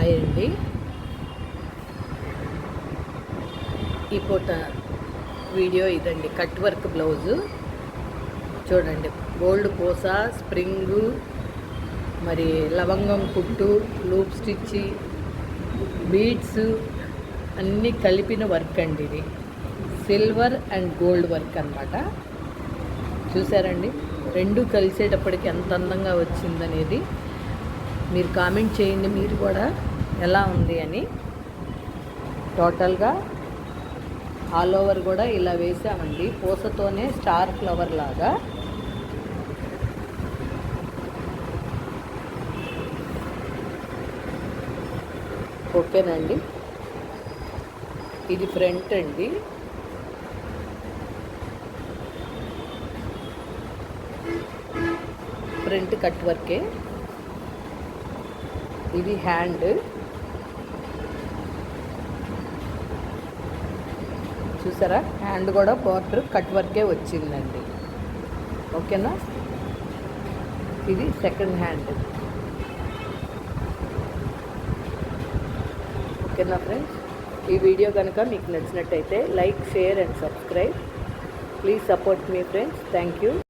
Hi అండి. ఈ పూట వీడియో ఇదండి. కట్ వర్క్ బ్లౌజు చూడండి. గోల్డ్ పూస, స్ప్రింగు, మరి లవంగం కుట్టు, లూప్ స్టిచ్, బీడ్స్ అన్నీ కలిపిన వర్క్ అండి. ఇది సిల్వర్ అండ్ గోల్డ్ వర్క్ అన్నమాట. చూసారండి, రెండు కలిసేటప్పటికి ఎంత అందంగా వచ్చిందనేది మీరు కామెంట్ చేయండి. మీరు కూడా ఎలా ఉంది అని. టోటల్గా ఆల్ ఓవర్ కూడా ఇలా వేసామండి, పూసతోనే స్టార్ ఫ్లవర్ లాగా. ఓకేనండి, ఇది ఫ్రంట్ అండి. ఫ్రంట్ కట్ వర్కే. ఇది హ్యాండ్. చూసారా, హ్యాండ్ కూడా బార్డర్ కట్ వర్కే వచ్చిందండి. ఓకేనా, ఇది సెకండ్ హ్యాండ్. ఓకేనా ఫ్రెండ్స్, ఈ వీడియో కనుక మీకు నచ్చినట్టయితే like, share and subscribe. Please support me friends. Thank you.